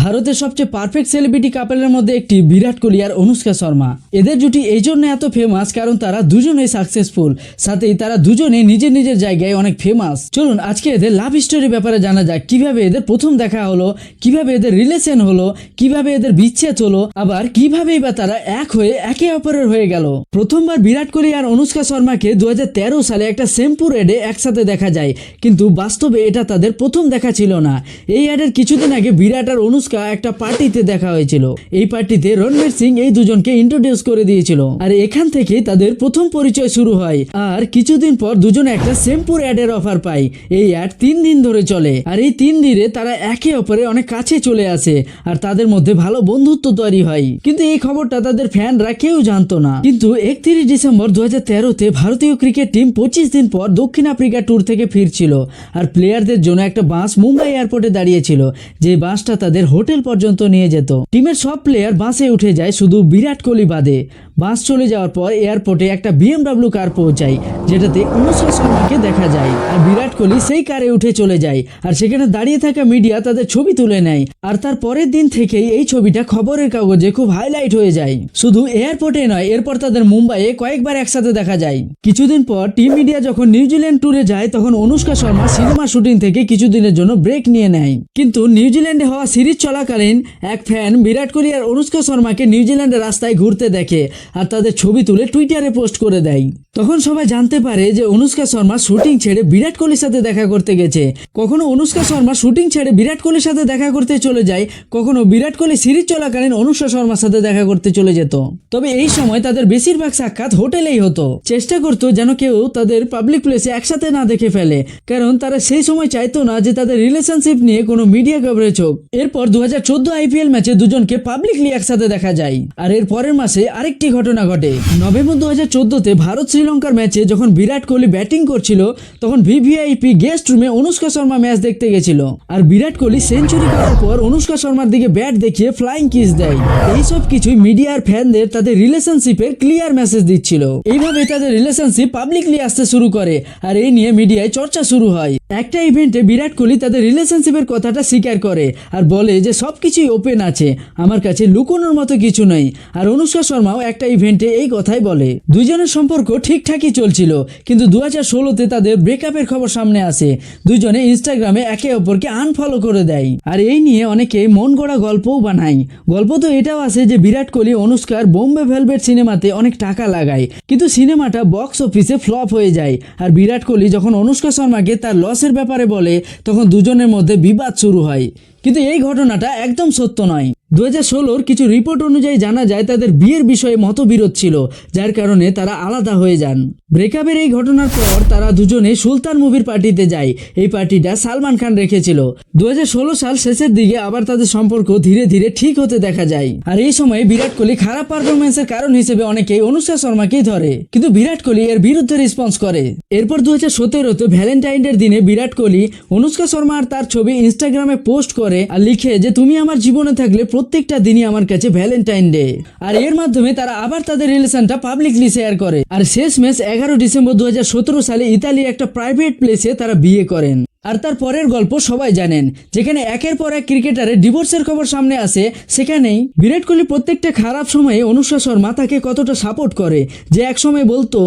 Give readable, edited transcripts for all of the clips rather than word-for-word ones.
ভারতের সবচেয়ে perfect celebrity কাপলের মধ্যে একটি বিরাট কোহলি আর অনুষ্কা শর্মা। এদের জুটি এই জন্য এত ফেমাস কারণ তারা দুজনেই সাকসেসফুল, সাথেই তারা দুজনেই নিজের নিজের জায়গায় অনেক ফেমাস। চলুন আজকে এদের লাভ স্টোরির ব্যাপারে জানা যাক, কিভাবে এদের প্রথম দেখা হলো, কিভাবে এদের রিলেশন হলো, কিভাবে এদের বিচ্ছেদ হলো, আবার কিভাবেই বা তারা এক হয়ে একে অপরের হয়ে গেল। প্রথমবার বিরাট কোহলি আর অনুষ্কা শর্মাকে 2013 সালে একটা শ্যাম্পুর অ্যাডে একসাথে দেখা যায়, কিন্তু বাস্তবে এটা তাদের প্রথম দেখা ছিল না। এই অ্যাডের কিছুদিন আগে বিরাট আর অনুষ্কা একটা পার্টিতে দেখা হয়েছিল। এই পার্টিতে রণবীর সিং এই দুজনকে ইন্ট্রোডিউস করে দিয়েছিল, আর এখান থেকে তাদের প্রথম পরিচয় শুরু হয়। আর কিছুদিন পর দুজনে একটা শ্যাম্পুর অ্যাডের অফার পায়। এই অ্যাড 3 দিন ধরে চলে, আর এই 3 দিনে তারা একে অপরে অনেক কাছে চলে আসে, আর তাদের মধ্যে ভালো বন্ধুত্ব তৈরি হয়। কিন্তু এই খবরটা তাদের ফ্যানরা কেউ জানতো না। কিন্তু 31 ডিসেম্বর 2013-তে ভারতীয় ক্রিকেট টিম 25 দিন পর দক্ষিণ আফ্রিকা ট্যুর থেকে ফিরছিল, আর প্লেয়ারদের জন্য একটা বাস মুম্বাই এয়ারপোর্টে দাঁড়িয়েছিল, যে বাসটা তাদের হোটেল পর্যন্ত নিয়ে যেত। টিমের সব প্লেয়ার বাসে উঠে যায়, শুধু বিরাট কোহলি বাদে। বাস চলে যাওয়ার পর এয়ারপোর্টে একটা BMW কার পৌঁছায়, যেটাতে অনুষ্কা শর্মাকে দেখা যায়, আর বিরাট কোহলি সেই কারে উঠে চলে যায়, আর সেখানে দাঁড়িয়ে থাকা মিডিয়া তাদের ছবি তুলে নেয়। আর তার পরের দিন থেকেই এই ছবিটা খবরের কাগজে খুব হাইলাইট হয়ে যায়। শুধু এয়ারপোর্টে নয়, এরপর তাদের মুম্বাইয়ে কয়েকবার একসাথে দেখা যায়। কিছুদিন পর টিম মিডিয়া যখন নিউজিল্যান্ড ট্যুরে যায়, তখন অনুষ্কা শর্মা সিনেমা শুটিং থেকে কিছুদিনের জন্য ব্রেক নিয়ে নেয়। কিন্তু নিউজিল্যান্ডে হওয়া সিরিজ চলাকালীন এক ফ্যান বিরাট কোহলি আর অনুষ্কা শর্মাকে নিউজিল্যান্ডের রাস্তায় ঘুরতে দেখে, আর তাদের ছবি তুলে টুইটারে পোস্ট করে দেয়। তখন সবাই জানতে পারে যে অনুষ্কা শর্মা শুটিং ছেড়ে বিরাট কোহলির সাথে দেখা করতে গেছে। কখনো অনুষ্কা শর্মা শুটিং ছেড়ে বিরাট কোহলির সাথে দেখা করতে চলে যায়, কখনো বিরাট কোহলি সিরিজ চলাকালীন অনুষ্কা শর্মার সাথে দেখা করতে চলে যেত। তবে এই সময় তাদের বেশিরভাগ সাক্ষাৎ হোটেলেই হতো। চেষ্টা করতো যেন কেউ তাদের পাবলিক প্লেসে একসাথে না দেখে ফেলে, কারণ তারা সেই সময় চাইতো না যে তাদের রিলেশনশিপ নিয়ে কোনো মিডিয়া কভারেজ হোক। এরপর 2014 IPL ম্যাচে দুজনকে পাবলিকলি একসাথে দেখা যায়। আর এর পরের মাসে আরেকটি ঘটনা ঘটে। নভেম্বর 2014-তে ভারত শ্রীলঙ্কার ম্যাচে যখন বিরাট কোহলি ব্যাটিং করছিল, তখন VVIP গেস্ট রুমে অনুষ্কা শর্মা ম্যাচ দেখতে গেছিল, আর বিরাট কোহলি সেঞ্চুরি করার পর অনুষ্কা শর্মার দিকে ব্যাট দেখিয়ে ফ্লাইং কিস দেয়। এইসব কিছুই মিডিয়ার ফ্যানদের তাদের রিলেশনশিপের ক্লিয়ার মেসেজ দিচ্ছিল। এইভাবে তাদের রিলেশনশিপ পাবলিকলি আসতে শুরু করে, আর এই নিয়ে মিডিয়ায় চর্চা শুরু হয়। একটা ইভেন্টে বিরাট কোহলি তাদের রিলেশনশিপের কথাটা স্বীকার করে, আর বলে যে সবকিছুই ওপেন আছে, আমার কাছে লুকোনোর মতো কিছু নেই। আর অনুষ্কা শর্মাও একটা ইভেন্টে এই কথাই বলে। দুইজনের সম্পর্ক ঠিকঠাকই চলছিল, কিন্তু 2016-তে তাদের ব্রেকআপের খবর সামনে আসে। দুইজনে ইনস্টাগ্রামে একে অপরকে আনফলো করে দেয়, আর এই নিয়ে অনেকে মন গড়া গল্পও বানায়। গল্প তো এটাও আছে যে বিরাট কোহলি অনুষ্কার বোম্বে ভেলভেট সিনেমাতে অনেক টাকা লাগায়, কিন্তু সিনেমাটা বক্স অফিসে ফ্লপ হয়ে যায়। আর বিরাট কোহলি যখন অনুষ্কা শর্মাকে তার লসের ব্যাপারে বলে, তখন দুজনের মধ্যে বিবাদ শুরু হয়। কিন্তু এই ঘটনাটা একদম সত্য নয়। 2016-র কিছু রিপোর্ট অনুযায়ী জানা যায় তাদের বিয়ের বিষয়ে মতবিরোধ ছিল, যার কারণে তারা আলাদা হয়ে যান। ব্রেকআপের এই ঘটনার পর তারা দুজনে সুলতান মুভির পার্টিতে যায়। এই পার্টিটা সালমান খান রেখেছিল। 2016 সাল শেষের দিকে আবার তাদের সম্পর্ক ধীরে ধীরে ঠিক হতে দেখা যায়। আর এই সময় বিরাট কোহলি খারাপ পারফরমেন্সের কারণ হিসেবে অনেকেই অনুষ্কা শর্মাকেই ধরে, কিন্তু বিরাট কোহলি এর বিরুদ্ধে রেসপন্স করে। এরপর 2017-তে ভ্যালেন্টাইন ডের দিনে বিরাট কোহলি অনুষ্কা শর্মা আর তার ছবি ইনস্টাগ্রামে পোস্ট করে, আর লিখে যে তুমি আমার জীবনে থাকলে প্রত্যেকটা দিনই আমার কাছে ভ্যালেন্টাইন ডে। আর এর মাধ্যমে তারা আবার তাদের রিলেশনটা পাবলিকলি শেয়ার করে। আর শেষমেশ 11 ডিসেম্বর 2017 সালে ইতালির একটা প্রাইভেট প্লেসে তারা বিয়ে করেন। আর তার পরের গল্প সবাই জানেন, যেখানে একের পর এক ক্রিকেটারের ডিভোর্সের খবর সামনে আসে। সেখানেই বিরাট কোহলি প্রত্যেকটা খারাপ সময়ে অনুষ্কা শর্মা তাকে কতটা সাপোর্ট করে, যে এক সময় বলতো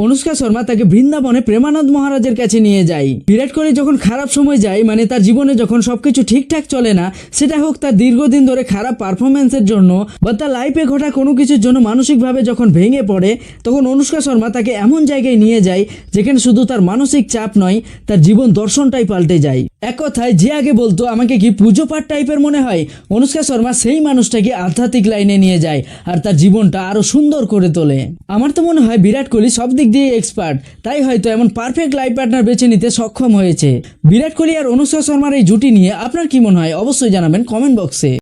অনুষ্কা শর্মা তাকে বৃন্দাবনে প্রেমানন্দ মহারাজের কাছে নিয়ে যায়। বিরাট কোহলি যখন খারাপ সময় যায়, মানে তার জীবনে যখন সবকিছু ঠিকঠাক চলে না, সেটা হোক তার দীর্ঘদিন ধরে খারাপ পারফরমেন্সের জন্য বা তার লাইফে ঘটা কোনো কিছুর জন্য মানসিকভাবে যখন ভেঙে পড়ে, তখন অনুষ্কা শর্মা তাকে এমন জায়গায় নিয়ে যায় যেখানে শুধু তার মানসিক চাপ নয়, তার জীবন দর্শনটাই পাল্টে যায়। এক কথায়, যে আগে বলতো আমাকে কি পুজো পাঠ টাইপের মনে হয়, অনুষ্কা শর্মা সেই মানুষটাকে আধ্যাত্মিক লাইনে নিয়ে যায়, আর তার জীবনটা আরো সুন্দর করে তোলে। আমার তো মনে হয় বিরাট কোহলি সব দিক দিয়ে এক্সপার্ট, তাই হয়তো এমন পারফেক্ট লাইফ পার্টনার বেছে নিতে সক্ষম হয়েছে। বিরাট কোহলি আর অনুষ্কা শর্মার এই জুটি নিয়ে আপনার কি মনে হয় অবশ্যই জানাবেন কমেন্ট বক্সে।